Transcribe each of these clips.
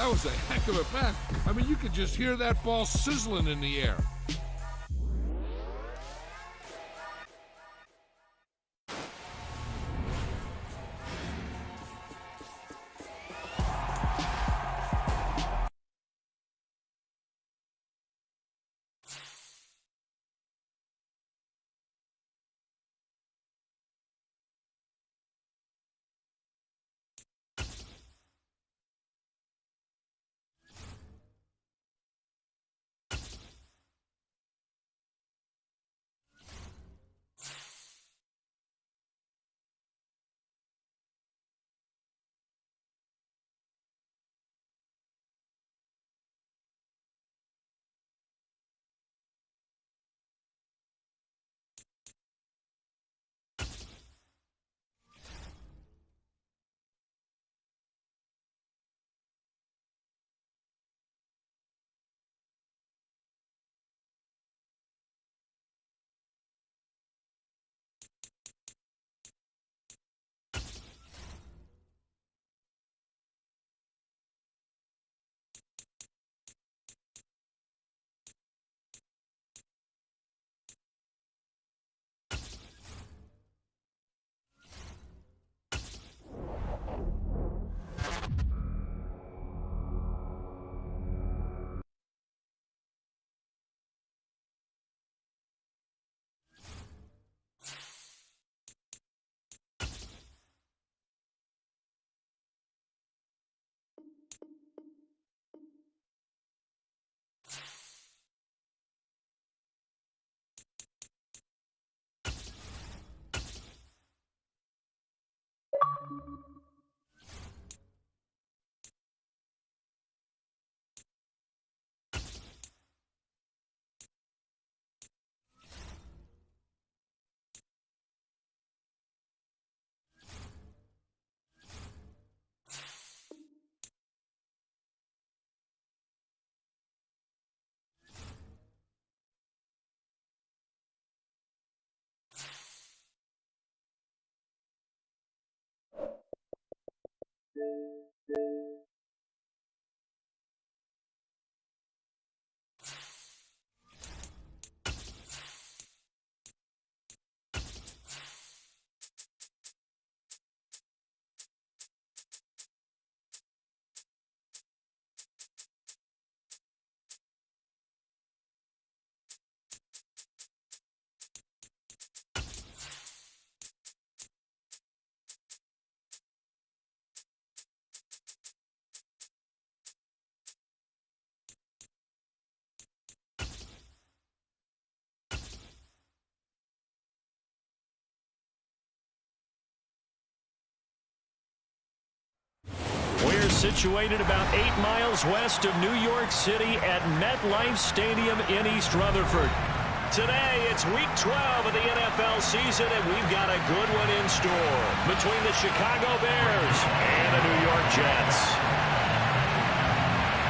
That was a heck of a pass. I mean, you could just hear that ball sizzling in the air. We're situated about 8 miles west of New York City at MetLife Stadium in East Rutherford. Today, it's Week 12 of the NFL season, and we've got a good one in store between the Chicago Bears and the New York Jets.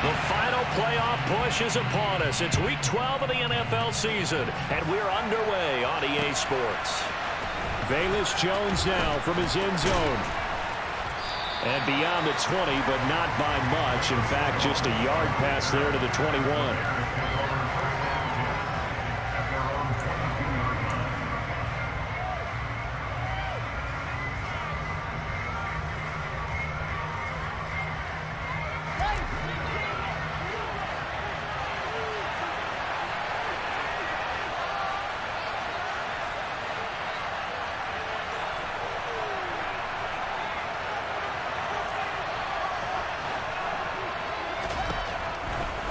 The final playoff push is upon us. It's Week 12 of the NFL season, and we're underway on EA Sports. Velus Jones now from his end zone. And beyond the 20, but not by much. In fact, just a yard pass there to the 21.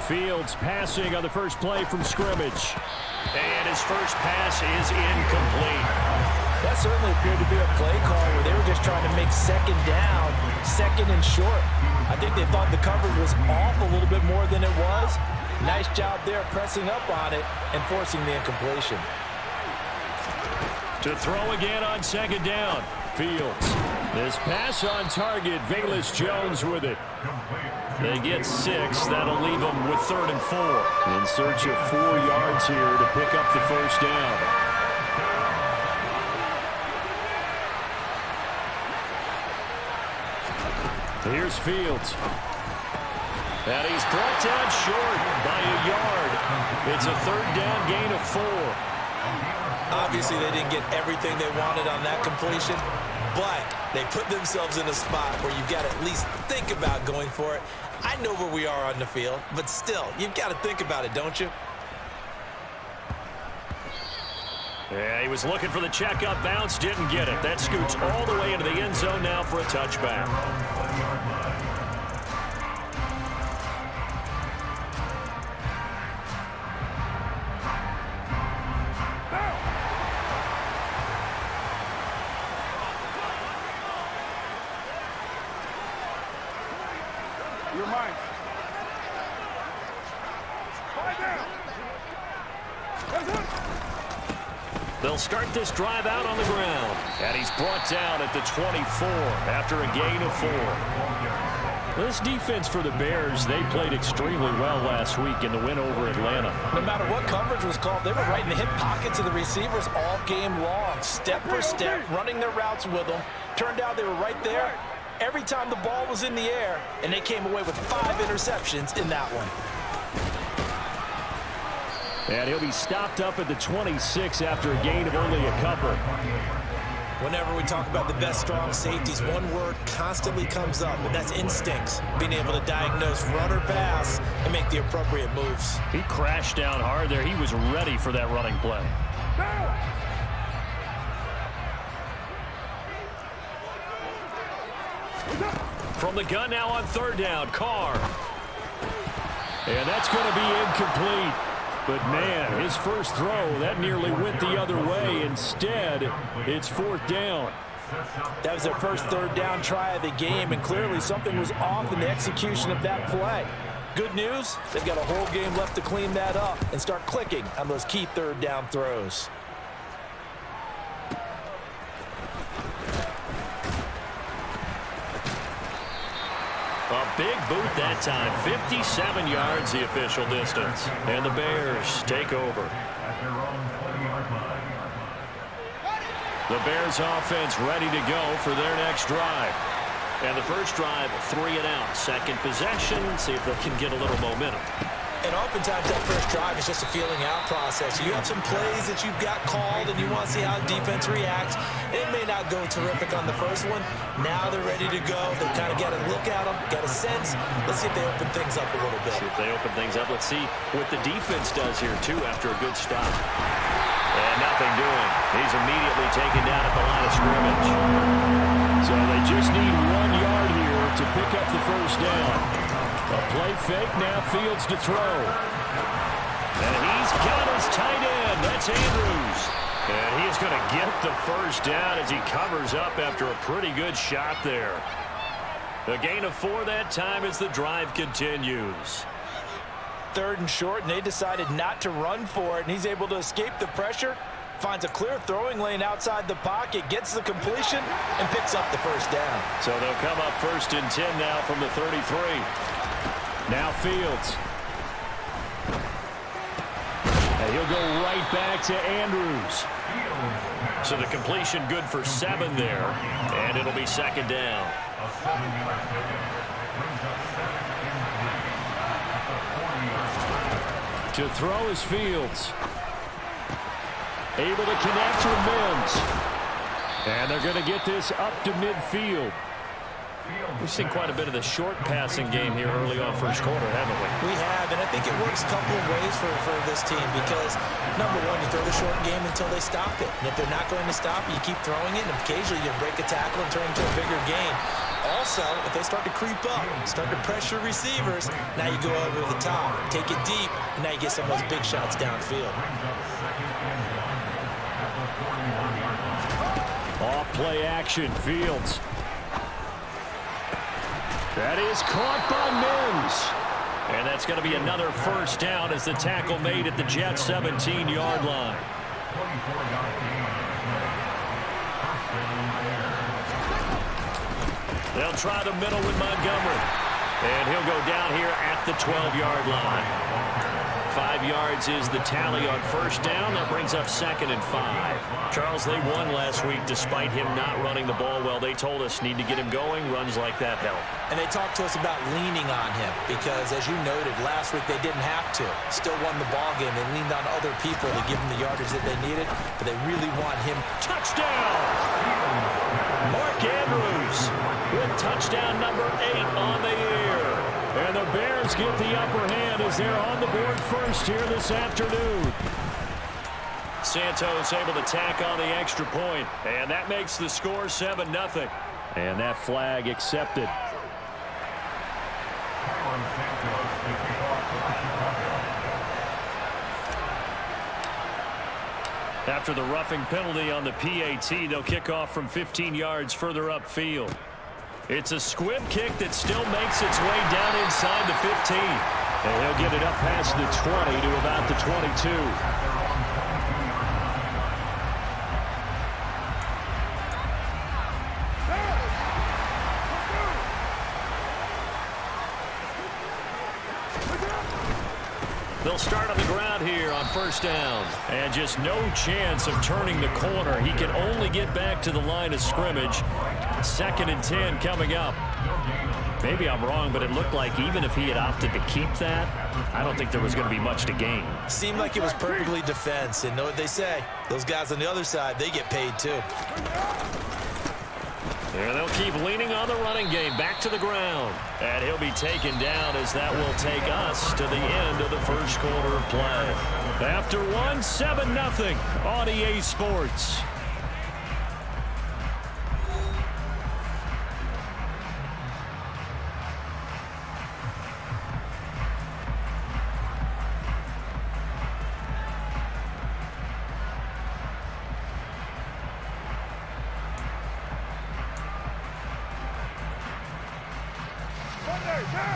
Fields passing on the first play from scrimmage. And his first pass is incomplete. That certainly appeared to be a play call where they were just trying to make second down, second and short. I think they thought the coverage was off a little bit more than it was. Nice job there pressing up on it and forcing the incompletion. To throw again on second down. Fields. This pass on target. Velus Jones with it. They get 6. That'll leave them with 3rd and 4. In search of 4 yards here to pick up the first down. Here's Fields. And he's brought down short by a yard. It's a third down gain of 4. Obviously, they didn't get everything they wanted on that completion, but they put themselves in a spot where you've got to at least think about going for it. I know where we are on the field, but still, you've got to think about it, don't you? Yeah, he was looking for the check-up bounce, didn't get it. That scoots all the way into the end zone now for a touchback. You're mine. They'll start this drive out on the ground. And he's brought down at the 24 after a gain of 4. This defense for the Bears, they played extremely well last week in the win over Atlanta. No matter what coverage was called, they were right in the hip pockets of the receivers all game long, step for step, running their routes with them. Turned out they were right there every time the ball was in the air, and they came away with 5 interceptions in that one. And he'll be stopped up at the 26 after a gain of only a couple. Whenever we talk about the best strong safeties, one word constantly comes up, and that's instincts. Being able to diagnose run or pass and make the appropriate moves. He crashed down hard there. He was ready for that running play. From the gun now on third down, Carr. And that's going to be incomplete. But, man, his first throw, that nearly went the other way. Instead, it's fourth down. That was their first third down try of the game, and clearly something was off in the execution of that play. Good news, they've got a whole game left to clean that up and start clicking on those key third down throws. A big boot that time. 57 yards the official distance. And the Bears take over. The Bears offense ready to go for their next drive. And the first drive, 3 and out. Second possession, see if they can get a little momentum. And oftentimes that first drive is just a feeling out process. You have some plays that you've got called and you want to see how defense reacts. It may not go terrific on the first one. Now they're ready to go. They kind of got a look at them, got a sense. Let's see if they open things up a little bit. See if they open things up. Let's see what the defense does here, too, after a good stop. And nothing doing. He's immediately taken down at the line of scrimmage. So they just need 1 yard here to pick up the first down. A play fake, now Fields to throw. And he's got his tight end. That's Andrews. And he's going to get the first down as he covers up after a pretty good shot there. A gain of 4 that time as the drive continues. Third and short, and they decided not to run for it, and he's able to escape the pressure, finds a clear throwing lane outside the pocket, gets the completion, and picks up the first down. So they'll come up 1st and 10 now from the 33. Now Fields. And he'll go right back to Andrews. So the completion good for 7 there, and it'll be 2nd down. To throw is Fields. Able to connect with Mims. And they're going to get this up to midfield. We've seen quite a bit of the short passing game here early on first quarter, haven't we? We have, and I think it works a couple of ways for this team because, number one, you throw the short game until they stop it. And if they're not going to stop it, you keep throwing it, and occasionally you break a tackle and turn it into a bigger gain. Also, if they start to creep up, start to pressure receivers, now you go over the top, take it deep, and now you get some of those big shots downfield. Off play action, Fields. That is caught by Mims. And that's going to be another first down as the tackle made at the Jets' 17-yard line. They'll try the middle with Montgomery. And he'll go down here at the 12-yard line. 5 yards is the tally on first down. That brings up 2nd and 5. Charles, they won last week despite him not running the ball well. They told us need to get him going. Runs like that help. And they talked to us about leaning on him because, as you noted, last week they didn't have to. Still won the ball game. They leaned on other people to give them the yardage that they needed, but they really want him. Touchdown! Mark Andrews with touchdown number 8 on the year. And the Bears get the upper hand as they're on the board first here this afternoon. Santos able to tack on the extra point, and that makes the score 7-0. And that flag accepted. After the roughing penalty on the PAT, they'll kick off from 15 yards further upfield. It's a squib kick that still makes its way down inside the 15. And he'll get it up past the 20 to about the 22. They'll start on the ground here on first down. And just no chance of turning the corner. He can only get back to the line of scrimmage. 2nd and 10 coming up. Maybe I'm wrong, but it looked like even if he had opted to keep that, I don't think there was going to be much to gain. Seemed like it was perfectly defense. And know what they say? Those guys on the other side, they get paid too. And they'll keep leaning on the running game back to the ground. And he'll be taken down as that will take us to the end of the first quarter of play. After one, 7-0 on EA Sports.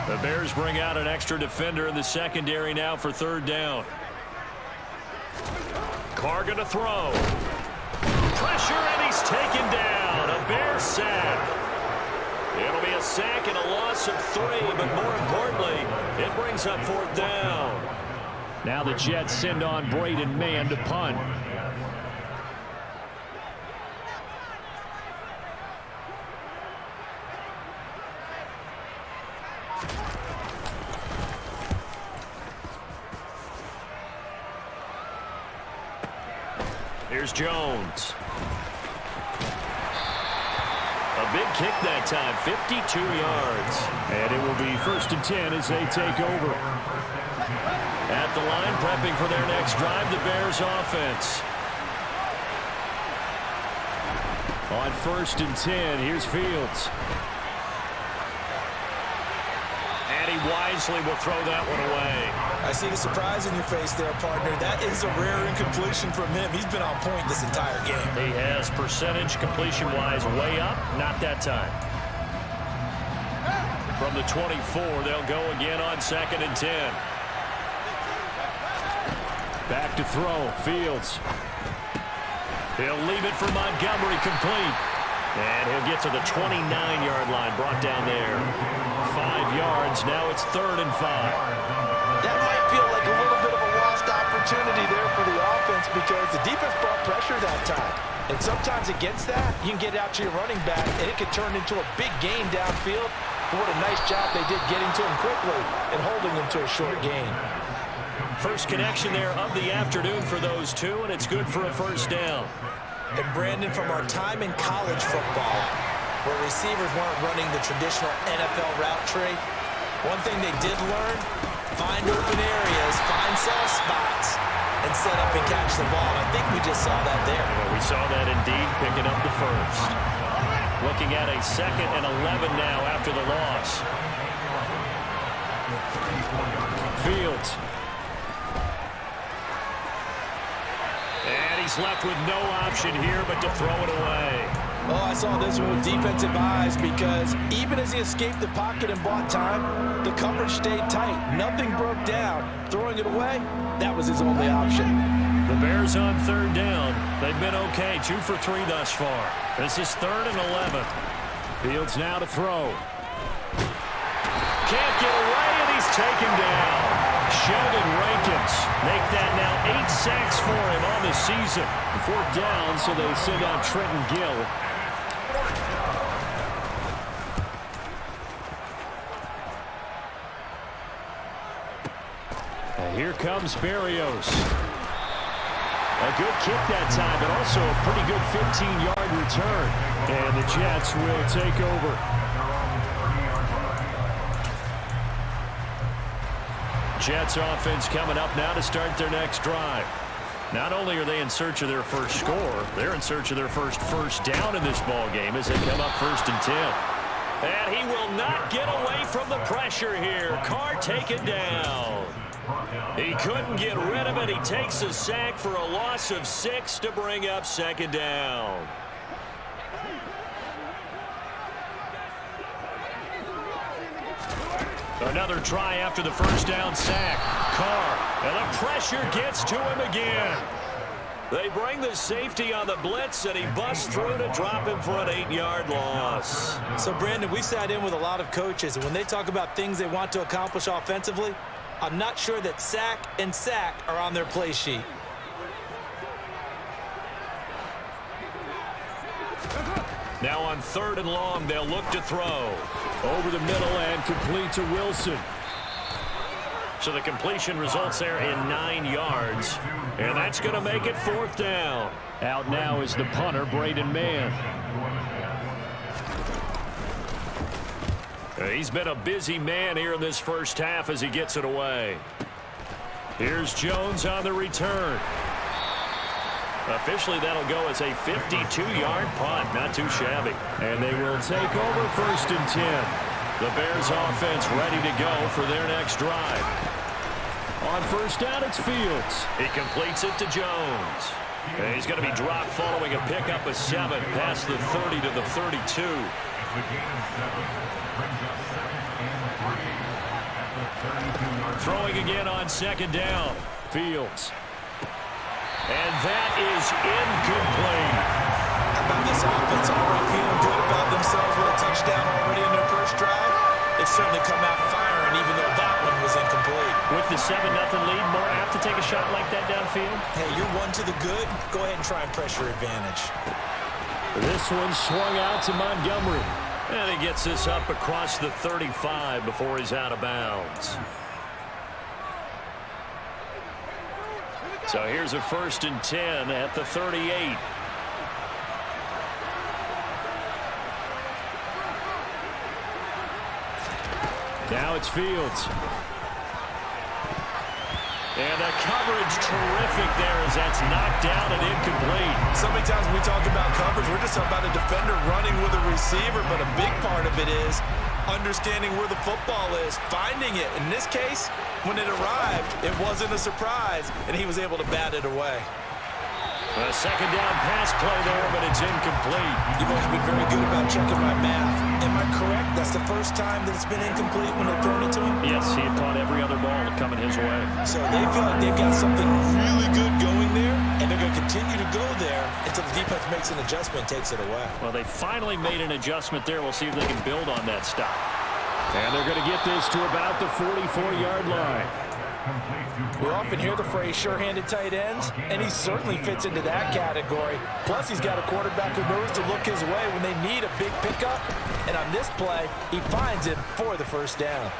The Bears bring out an extra defender in the secondary now for 3rd down. Carr going to throw. Pressure, and he's taken down. A Bear sack. It'll be a sack and a loss of 3, but more importantly, it brings up 4th down. Now the Jets send on Braden Mann to punt. Here's Jones. A big kick that time, 52 yards. And it will be 1st and 10 as they take over. At the line, prepping for their next drive, the Bears offense. On 1st and 10, here's Fields. And he wisely will throw that one away. I see the surprise in your face there, partner. That is a rare incompletion from him. He's been on point this entire game. He has percentage completion-wise way up. Not that time. From the 24, they'll go again on 2nd and 10. Back to throw. Fields. He'll leave it for Montgomery complete. And he'll get to the 29-yard line, brought down there. 5 yards. Now it's 3rd and 5. That might feel like a little bit of a lost opportunity there for the offense because the defense brought pressure that time. And sometimes against that, you can get out to your running back, and it could turn into a big gain downfield. But what a nice job they did getting to him quickly and holding him to a short gain. First connection there of the afternoon for those two, and it's good for a 1st down. And Brandon, from our time in college football, where receivers weren't running the traditional NFL route tree, one thing they did learn, find open areas, find soft spots, and set up and catch the ball. I think we just saw that there. Well, we saw that indeed, picking up the 1st. Looking at a 2nd and 11 now after the loss. Fields. And he's left with no option here but to throw it away. Oh, I saw this one with defensive eyes because even as he escaped the pocket and bought time, the coverage stayed tight. Nothing broke down. Throwing it away, that was his only option. The Bears on 3rd down. They've been okay, 2 for 3 thus far. This is 3rd and 11. Fields now to throw. Can't get away, and he's taken down. Sheldon Rankins make that now 8 sacks for him on the season. 4th down, so they send out Trenton Gill. And here comes Berrios. A good kick that time, but also a pretty good 15-yard return. And the Jets will take over. Jets offense coming up now to start their next drive. Not only are they in search of their first score, they're in search of their first down in this ball game as they come up 1st and 10. And he will not get away from the pressure here. Carr taken down. He couldn't get rid of it. He takes a sack for a loss of 6 to bring up 2nd down. Another try after the 1st down sack. Carr, and the pressure gets to him again. They bring the safety on the blitz, and he busts through to drop him for an 8-yard loss. So, Brandon, we sat in with a lot of coaches, and when they talk about things they want to accomplish offensively, I'm not sure that sack and sack are on their play sheet. Now on 3rd and long, they'll look to throw. Over the middle and complete to Wilson. So the completion results there in 9 yards. And that's going to make it 4th down. Out now is the punter, Braden Mann. He's been a busy man here in this first half as he gets it away. Here's Jones on the return. Officially, that'll go as a 52-yard punt. Not too shabby. And they will take over 1st and 10. The Bears offense ready to go for their next drive. On 1st down, it's Fields. He completes it to Jones. And he's going to be dropped following a pickup of 7 past the 30 to the 32. Throwing again on 2nd down. Fields. And that is incomplete. How about this offense? Already feeling good about themselves with a touchdown already in their first drive. They certainly come out firing, even though that one was incomplete. With the 7-0 lead, more apt to take a shot like that downfield? Hey, you're one to the good. Go ahead and try and pressure advantage. This one swung out to Montgomery. And he gets this up across the 35 before he's out of bounds. So here's a 1st and 10 at the 38. Now it's Fields. And the coverage terrific there as that's knocked down and incomplete. So many times when we talk about coverage, we're just talking about a defender running with a receiver, but a big part of it is understanding where the football is, finding it. In this case, when it arrived, it wasn't a surprise, and he was able to bat it away. A 2nd down pass play there, but it's incomplete. You've always been very good about checking my math. Am I correct? That's the first time that it's been incomplete when they've thrown it to him? Yes, he had caught every other ball coming his way. So they feel like they've got something really good going there, and they're going to continue to go there until the defense makes an adjustment and takes it away. Well, they finally made an adjustment there. We'll see if they can build on that stop. And they're going to get this to about the 44-yard line. We often hear the phrase sure-handed tight ends, and he certainly fits into that category. Plus, he's got a quarterback who knows to look his way when they need a big pickup. And on this play, he finds him for the 1st down.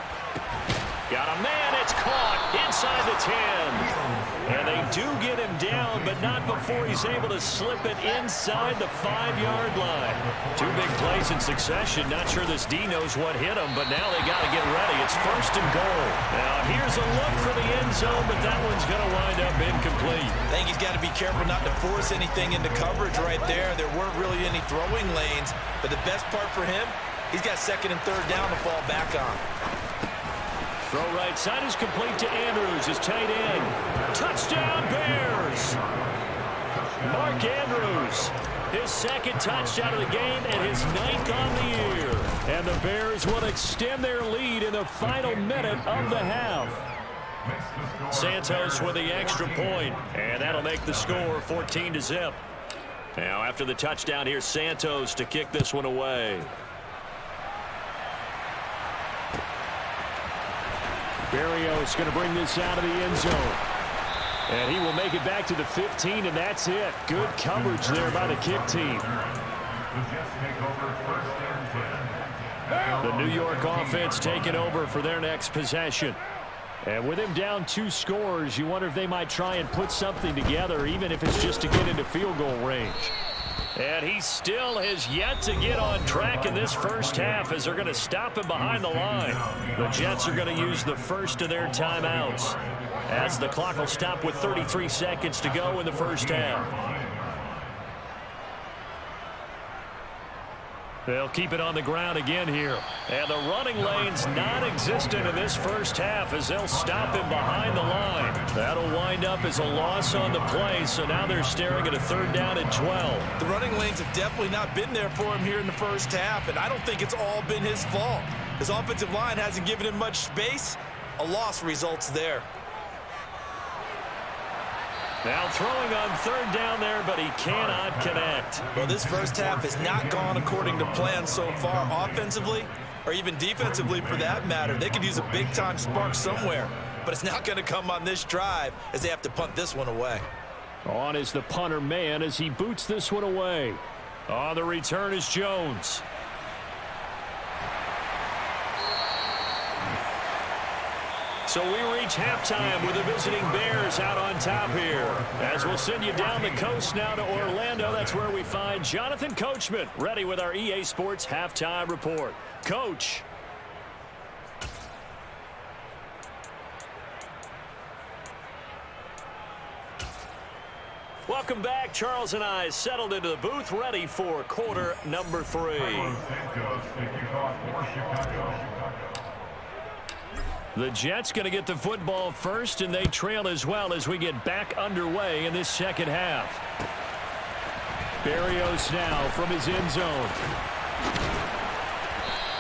Got a man, it's caught inside the 10. And they do get him down, but not before he's able to slip it inside the 5-yard line. 2 big plays in succession. Not sure this D knows what hit him, but now they got to get ready. It's 1st and goal. Now here's a look for the end zone, but that one's going to wind up incomplete. I think he's got to be careful not to force anything into coverage right there. There weren't really any throwing lanes, but the best part for him, he's got 2nd and 3rd down to fall back on. Throw right side is complete to Andrews, his tight end. Touchdown, Bears! Mark Andrews, his 2nd touchdown of the game and his 9th on the year. And the Bears will extend their lead in the final minute of the half. Santos with the extra point, and that'll make the score 14-0. Now, after the touchdown, here's Santos to kick this one away. Berrios going to bring this out of the end zone. And he will make it back to the 15, and that's it. Good coverage there by the kick team. The New York offense taking over for their next possession. And with him down 2 scores, you wonder if they might try and put something together, even if it's just to get into field goal range. And he still has yet to get on track in this first half as they're going to stop him behind the line. The Jets are going to use the first of their timeouts as the clock will stop with 33 seconds to go in the first half. They'll keep it on the ground again here. And the running lane's non-existent in this first half as they'll stop him behind the line. That'll wind up as a loss on the play, so now they're staring at a 3rd down and 12. The running lanes have definitely not been there for him here in the first half, and I don't think it's all been his fault. His offensive line hasn't given him much space. A loss results there. Now throwing on 3rd down there, but he cannot connect. Well, this first half has not gone according to plan so far offensively, or even defensively for that matter. They could use a big-time spark somewhere, but it's not going to come on this drive as they have to punt this one away. On is the punter man as he boots this one away. On the return is Jones. So we reach halftime with the visiting Bears out on top here. As we'll send you down the coast now to Orlando. That's where we find Jonathan Coachman ready with our EA Sports Halftime Report. Coach. Welcome back. Charles and I settled into the booth ready for quarter number 3. The Jets going to get the football first, and they trail as well as we get back underway in this second half. Berrios now from his end zone.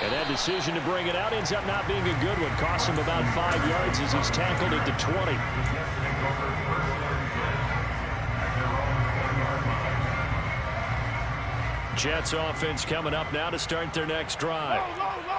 And that decision to bring it out ends up not being a good one. Costs him about 5 yards as he's tackled at the 20. Jets offense coming up now to start their next drive.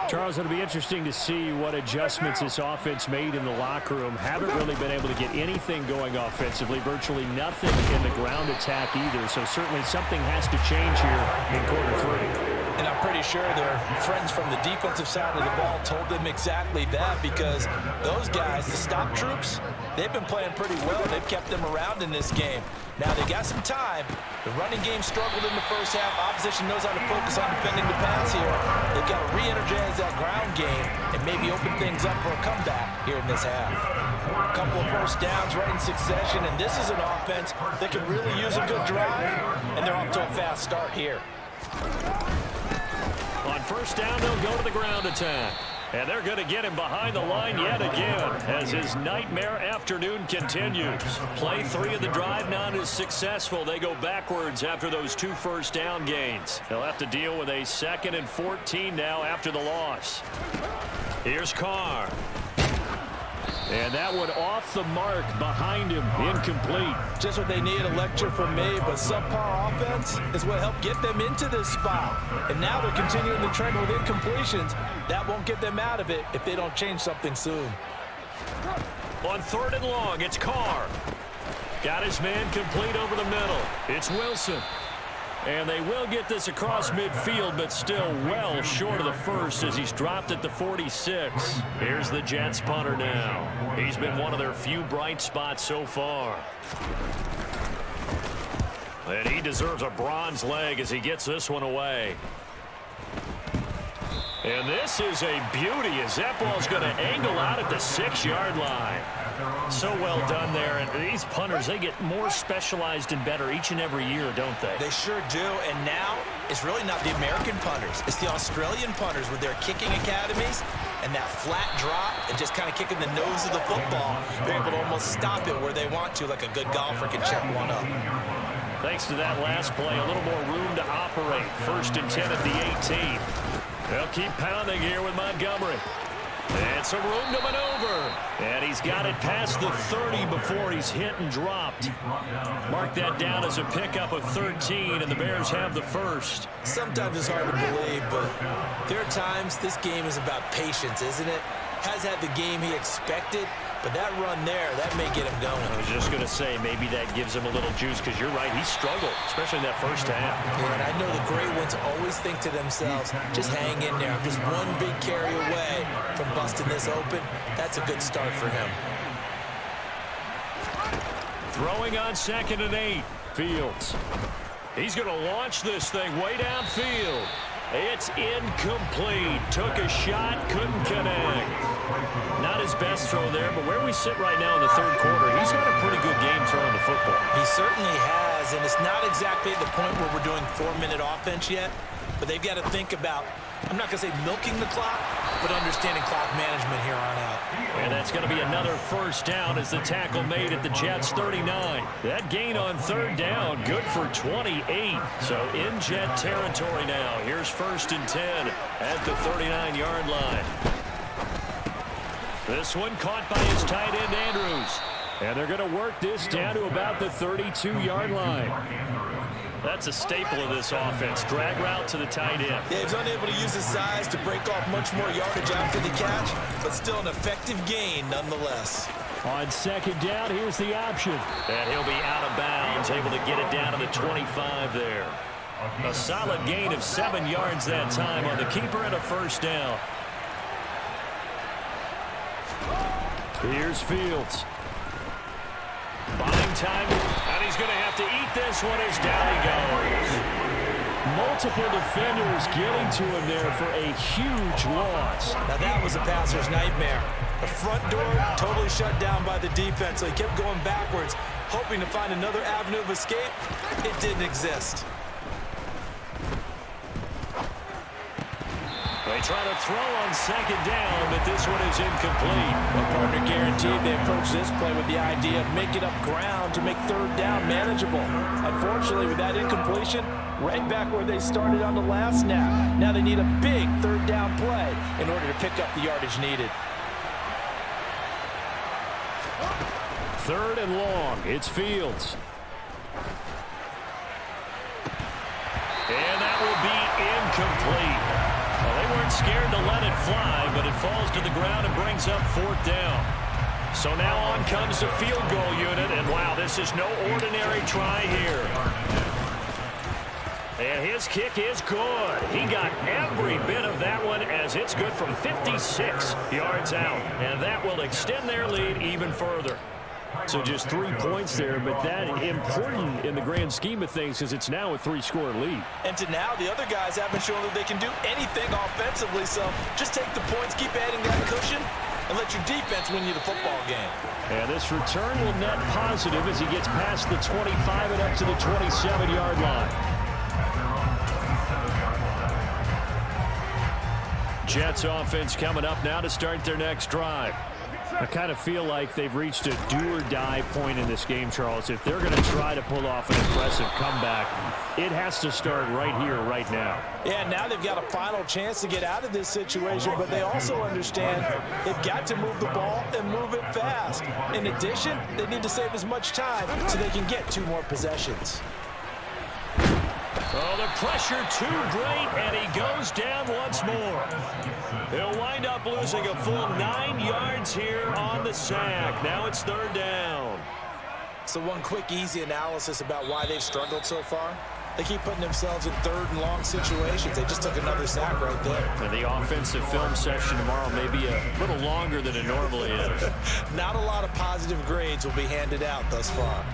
Charles, it'll be interesting to see what adjustments this offense made in the locker room. Haven't really been able to get anything going offensively, virtually nothing in the ground attack either. So certainly something has to change here in quarter 3. And I'm pretty sure their friends from the defensive side of the ball told them exactly that, because those guys, the stop troops, they've been playing pretty well. They've kept them around in this game. Now they got some time. The running game struggled in the first half. Opposition knows how to focus on defending the pass here. They've got to re-energize that ground game and maybe open things up for a comeback here in this half. A couple of first downs right in succession, and this is an offense that could really use a good drive, and they're off to a fast start here. On first down, they'll go to the ground attack. And they're going to get him behind the line yet again as his nightmare afternoon continues. Play 3 of the drive not as successful. They go backwards after those 2 first down gains. They'll have to deal with a 2nd and 14 now after the loss. Here's Carr. And that one off the mark behind him, incomplete. Just what they need, a lecture from me, but subpar offense is what helped get them into this spot. And now they're continuing the trend with incompletions. That won't get them out of it if they don't change something soon. On 3rd and long, it's Carr. Got his man complete over the middle. It's Wilson. And they will get this across midfield, but still well short of the first as he's dropped at the 46. Here's the Jets punter now. He's been one of their few bright spots so far. And he deserves a bronze leg as he gets this one away. And this is a beauty as that ball's going to angle out at the 6-yard line. So well done there. And these punters, they get more specialized and better each and every year, don't they? They sure do. And now it's really not the American punters. It's the Australian punters with their kicking academies and that flat drop and just kind of kicking the nose of the football. They're able to almost stop it where they want to, like a good golfer can check one up. Thanks to that last play, a little more room to operate. 1st and 10 at the 18. They'll keep pounding here with Montgomery. And some room to maneuver. And he's got it past the 30 before he's hit and dropped. Mark that down as a pickup of 13, and the Bears have the first. Sometimes it's hard to believe, but there are times this game is about patience, isn't it? has had the game he expected, but that run there, that may get him going. I was just going to say, maybe that gives him a little juice, because you're right, he struggled, especially in that first half. Yeah, and I know the great ones always think to themselves, just hang in there. I'm just one big carry away from busting this open. That's a good start for him. Throwing on 2nd and 8. Fields. He's going to launch this thing way downfield. It's incomplete. Took a shot, couldn't connect. Not his best throw there, but where we sit right now in the third quarter, he's got a pretty good game throwing the football. He certainly has, and it's not exactly at the point where we're doing 4-minute offense yet, but they've got to think about, I'm not going to say milking the clock, but understanding clock management here on out. And that's going to be another first down as the tackle made at the Jets' 39. That gain on 3rd down, good for 28. So in Jet territory now. Here's 1st and 10 at the 39-yard line. This one caught by his tight end, Andrews. And they're going to work this down to about the 32-yard line. That's a staple of this offense. Drag route to the tight end. Yeah, he's unable to use his size to break off much more yardage after the catch, but still an effective gain nonetheless. On 2nd down, here's the option. And he'll be out of bounds, able to get it down to the 25 there. A solid gain of 7 yards that time on the keeper and a first down. Here's Fields. Buying time, and he's going to have to eat this one as down he goes. Multiple defenders getting to him there for a huge loss. Now that was a passer's nightmare. The front door totally shut down by the defense, so he kept going backwards, hoping to find another avenue of escape. It didn't exist. They try to throw on 2nd down, but this one is incomplete. Well, partner guaranteed they approach this play with the idea of making up ground to make 3rd down manageable. Unfortunately, with that incompletion, right back where they started on the last snap. Now they need a big 3rd down play in order to pick up the yardage needed. 3rd and long. It's Fields. And that will be incomplete. Well, they weren't scared to let it fly, but it falls to the ground and brings up 4th down. So now on comes the field goal unit, and wow, this is no ordinary try here. And his kick is good. He got every bit of that one as it's good from 56 yards out. And that will extend their lead even further. So just 3 points there, but that important in the grand scheme of things because it's now a 3-score lead. And to now, the other guys haven't shown that they can do anything offensively, so just take the points, keep adding that cushion, and let your defense win you the football game. And this return will net positive as he gets past the 25 and up to the 27-yard line. Jets offense coming up now to start their next drive. I kind of feel like they've reached a do-or-die point in this game, Charles. If they're going to try to pull off an impressive comeback, it has to start right here, right now. Yeah, now they've got a final chance to get out of this situation, but they also understand they've got to move the ball and move it fast. In addition, they need to save as much time so they can get 2 more possessions. Oh, the pressure too great, and he goes down once more. He'll wind up losing a full 9 yards here on the sack. Now it's 3rd down. So one quick, easy analysis about why they've struggled so far. They keep putting themselves in 3rd and long situations. They just took another sack right there. And the offensive film session tomorrow may be a little longer than it normally is. Not a lot of positive grades will be handed out thus far.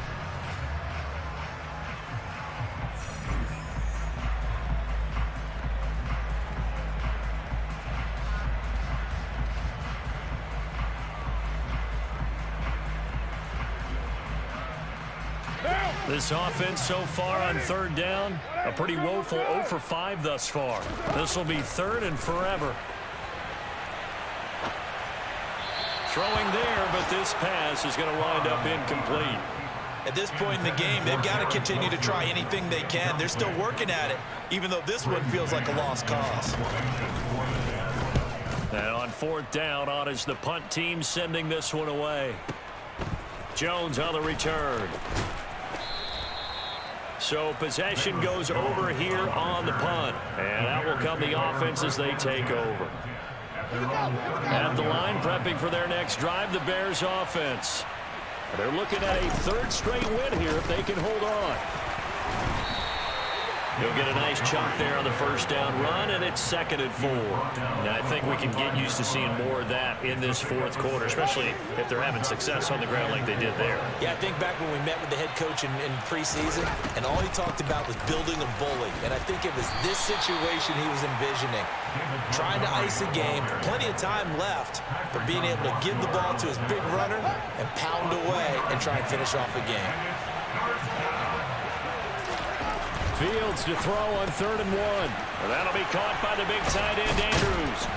This offense so far on 3rd down, a pretty woeful 0 for 5 thus far. This will be 3rd and forever. Throwing there, but this pass is going to wind up incomplete. At this point in the game, they've got to continue to try anything they can. They're still working at it, even though this one feels like a lost cause. And on 4th down, on is the punt team sending this one away. Jones on the return. So possession goes over here on the punt. And out will come the offense as they take over. At the line, prepping for their next drive, the Bears offense. They're looking at a third straight win here if they can hold on. He'll get a nice chunk there on the first down run, and it's 2nd and 4. Now, I think we can get used to seeing more of that in this fourth quarter, especially if they're having success on the ground like they did there. Yeah, I think back when we met with the head coach in preseason, and all he talked about was building a bully. And I think it was this situation he was envisioning. Trying to ice a game, plenty of time left, but being able to give the ball to his big runner and pound away and try and finish off a game. Fields to throw on 3rd and 1. And that'll be caught by the big tight end, Andrews.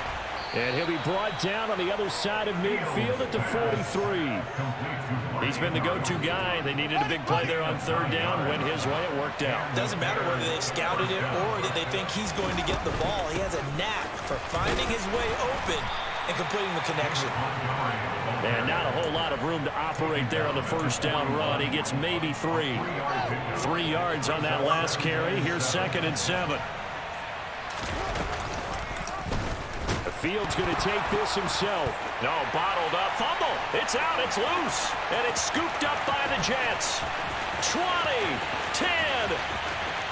And he'll be brought down on the other side of midfield at the 43. He's been the go-to guy. They needed a big play there on 3rd down. Went his way. It worked out. Doesn't matter whether they've scouted it or that they think he's going to get the ball. He has a knack for finding his way open and completing the connection. And not a whole lot of room to operate there on the first down run. He gets maybe 3. 3 yards on that last carry. Here's 2nd and 7. The Fields going to take this himself. No, bottled up. Fumble. It's out. It's loose. And it's scooped up by the Jets. 20, 10.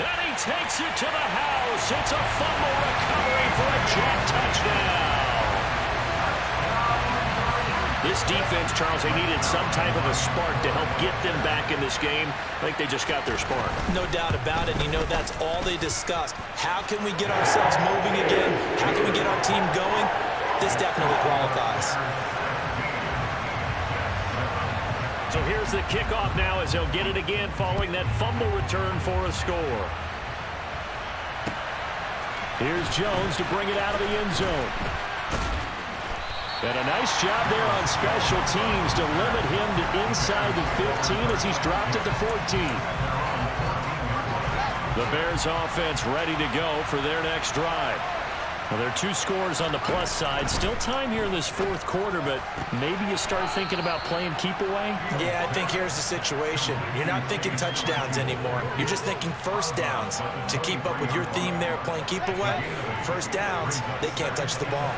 And he takes it to the house. It's a fumble recovery for a Jet touchdown. This defense, Charles, they needed some type of a spark to help get them back in this game. I think they just got their spark. No doubt about it. And you know that's all they discussed. How can we get ourselves moving again? How can we get our team going? This definitely qualifies. So here's the kickoff now as they'll get it again following that fumble return for a score. Here's Jones to bring it out of the end zone. And a nice job there on special teams to limit him to inside the 15 as he's dropped it to 14. The Bears offense ready to go for their next drive. Well, there are 2 scores on the plus side. Still time here in this fourth quarter, but maybe you start thinking about playing keep away? Yeah, I think here's the situation. You're not thinking touchdowns anymore. You're just thinking first downs. To keep up with your theme there, playing keep away, first downs, they can't touch the ball.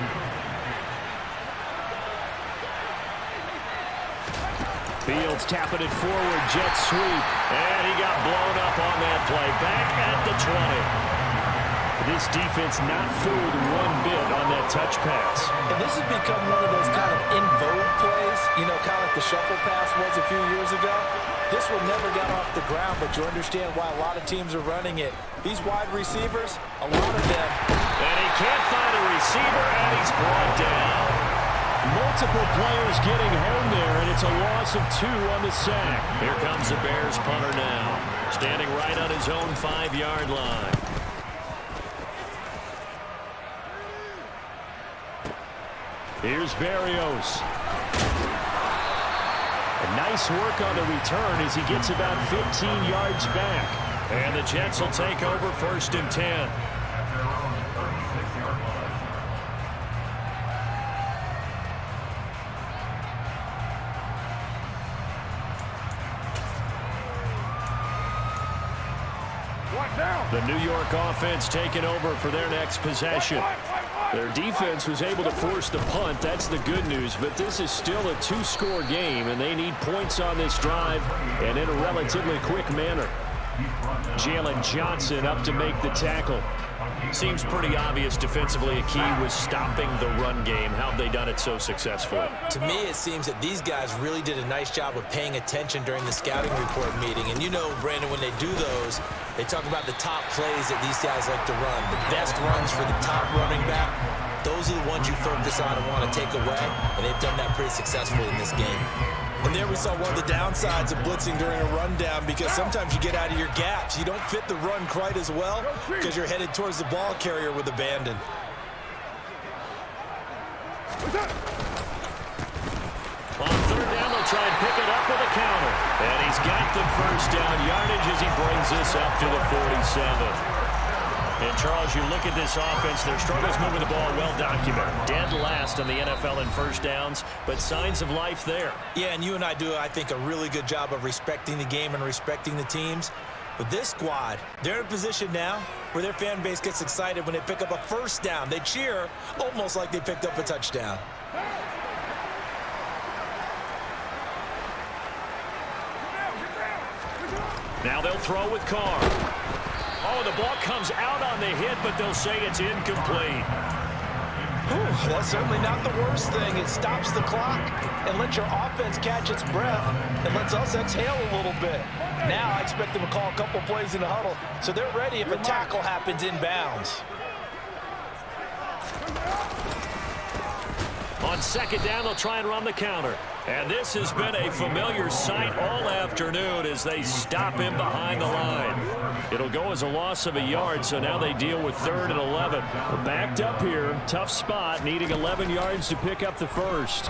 Fields tapping it forward, jet sweep, and he got blown up on that play. Back at the 20. This defense not fooled one bit on that touch pass. And this has become one of those kind of in vogue plays, you know, kind of like the shuffle pass was a few years ago. This one never got off the ground, but you understand why a lot of teams are running it. These wide receivers, a lot of them. And he can't find a receiver, and he's brought down. Multiple players getting home there, and it's a loss of 2 on the sack. Here comes the Bears punter now, standing right on his own 5-yard line. Here's Berrios. Nice work on the return as he gets about 15 yards back. And the Jets will take over 1st and 10. The New York offense taking over for their next possession. Their defense was able to force the punt. That's the good news. But this is still a 2-score game, and they need points on this drive and in a relatively quick manner. Jalen Johnson up to make the tackle. Seems pretty obvious defensively a key was stopping the run game. How have they done it so successfully? To me, it seems that these guys really did a nice job of paying attention during the scouting report meeting. And you know, Brandon, when they do those, they talk about the top plays that these guys like to run. The best runs for the top running back. Those are the ones you focus on and want to take away. And they've done that pretty successfully in this game. And there we saw one of the downsides of blitzing during a rundown, because sometimes you get out of your gaps. You don't fit the run quite as well because you're headed towards the ball carrier with abandon. On 3rd down, they'll try and pick it up with a counter. And he's got the first down yardage as he brings this up to the 47. And, Charles, you look at this offense, their struggles moving the ball well documented. Dead last in the NFL in first downs, but signs of life there. Yeah, and you and I do, I think, a really good job of respecting the game and respecting the teams. With this squad, they're in a position now where their fan base gets excited when they pick up a first down. They cheer almost like they picked up a touchdown. Now they'll throw with Carr. Oh, the ball comes out on the hit, but they'll say it's incomplete. Well, certainly not the worst thing. It stops the clock and lets your offense catch its breath and lets us exhale a little bit. Now I expect them to call a couple plays in the huddle so they're ready if a tackle happens inbounds. On second down, they'll try and run the counter. And this has been a familiar sight all afternoon as they stop him behind the line. It'll go as a loss of a yard, so now they deal with 3rd and 11. We're backed up here. Tough spot, needing 11 yards to pick up the first.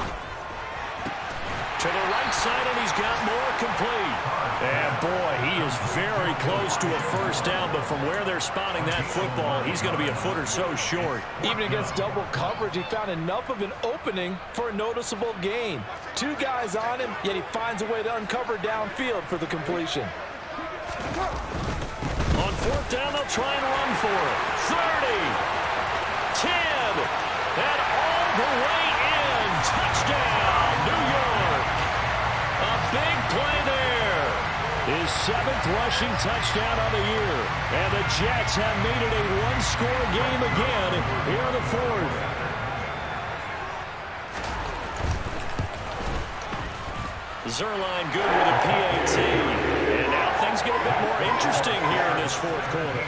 To the right side, and he's got more complete. And, boy, he is very close to a first down, but from where they're spotting that football, he's going to be a foot or so short. Even against double coverage, he found enough of an opening for a noticeable gain. 2 guys on him, yet he finds a way to uncover downfield for the completion. On 4th down, they'll try and run for it. 30, 10, and all the way in. Touchdown, New York. A big play there. His 7th rushing touchdown of the year. And the Jets have made it a one-score game again here in the 4th. Zerline good with a PAT. And now things get a bit more interesting here in this 4th quarter.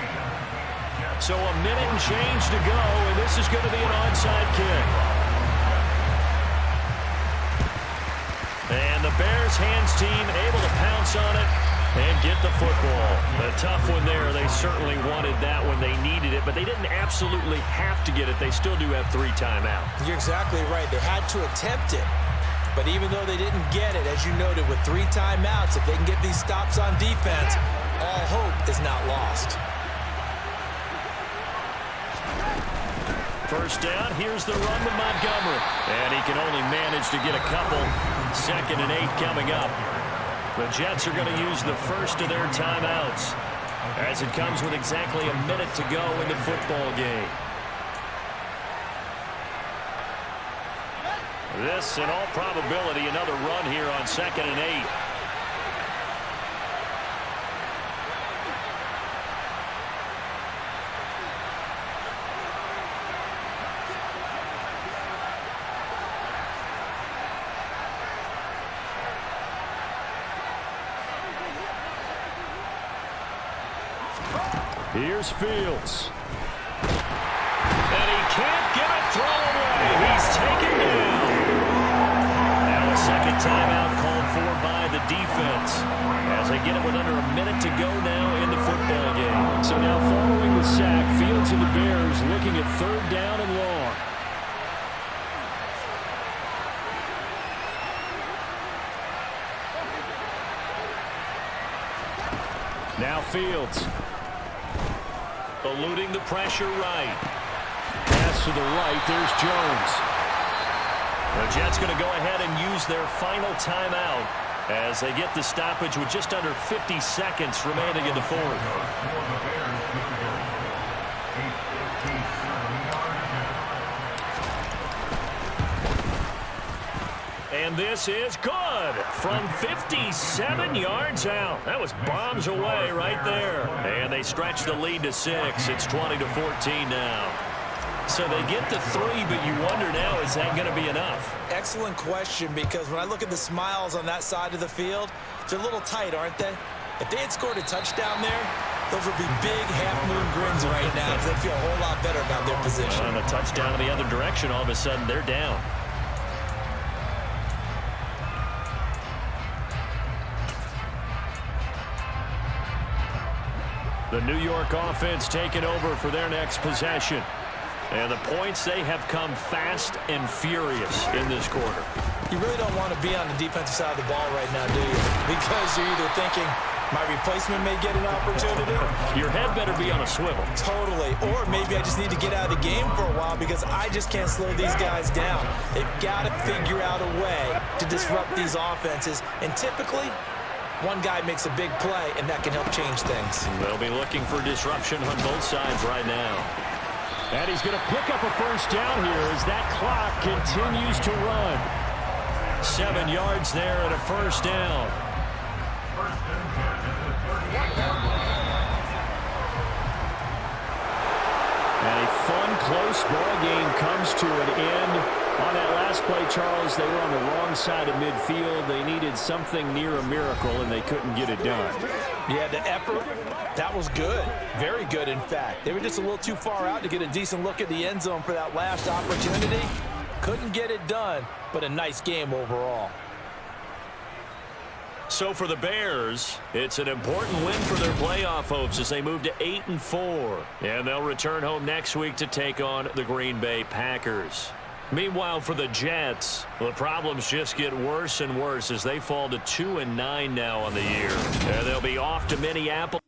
So a minute and change to go, and this is going to be an onside kick. And the Bears hands team able to pounce on it and get the football. A tough one there. They certainly wanted that when they needed it, but they didn't absolutely have to get it. They still do have 3 timeouts. You're exactly right. They had to attempt it. But even though they didn't get it, as you noted, with 3 timeouts, if they can get these stops on defense, all hope is not lost. First down, here's the run to Montgomery. And he can only manage to get a couple. 2nd and 8 coming up. The Jets are going to use the first of their timeouts as it comes with exactly a minute to go in the football game. This, in all probability, another run here on 2nd and 8. Here's Fields. And he can't get a throw away. He's taken down. Now a second timeout called for by the defense as they get it with under a minute to go now in the football game. So now following the sack, Fields and the Bears looking at 3rd down and long. Now Fields. Eluding the pressure right. Pass to the right. There's Jones. The Jets going to go ahead and use their final timeout as they get the stoppage with just under 50 seconds remaining in the 4th. And this is good from 57 yards out. That was bombs away right there. And they stretch the lead to 6. It's 20-14 now. So they get the 3, but you wonder now, is that going to be enough? Excellent question, because when I look at the smiles on that side of the field, they're a little tight, aren't they? If they had scored a touchdown there, those would be big half-moon grins right now because they feel a whole lot better about their position. On a touchdown in the other direction, all of a sudden they're down. The New York offense taking over for their next possession. And the points, they have come fast and furious in this quarter. You really don't want to be on the defensive side of the ball right now, do you? Because you're either thinking, my replacement may get an opportunity. Your head better be on a swivel. Totally. Or maybe I just need to get out of the game for a while because I just can't slow these guys down. They've got to figure out a way to disrupt these offenses. And typically, One guy makes a big play, and that can help change things. They'll be looking for disruption on both sides right now. And he's going to pick up a first down here as that clock continues to run. 7 yards there and a first down. And a fun, close ball game comes to an end. On that last play, Charles, they were on the wrong side of midfield. They needed something near a miracle, and they couldn't get it done. Yeah, the effort, that was good. Very good, in fact. They were just a little too far out to get a decent look at the end zone for that last opportunity. Couldn't get it done, but a nice game overall. So for the Bears, it's an important win for their playoff hopes as they move to 8-4. And they'll return home next week to take on the Green Bay Packers. Meanwhile, for the Jets, the problems just get worse and worse as they fall to 2-9 now on the year. And they'll be off to Minneapolis.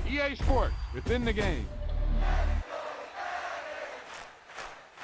EA Sports, it's in the game.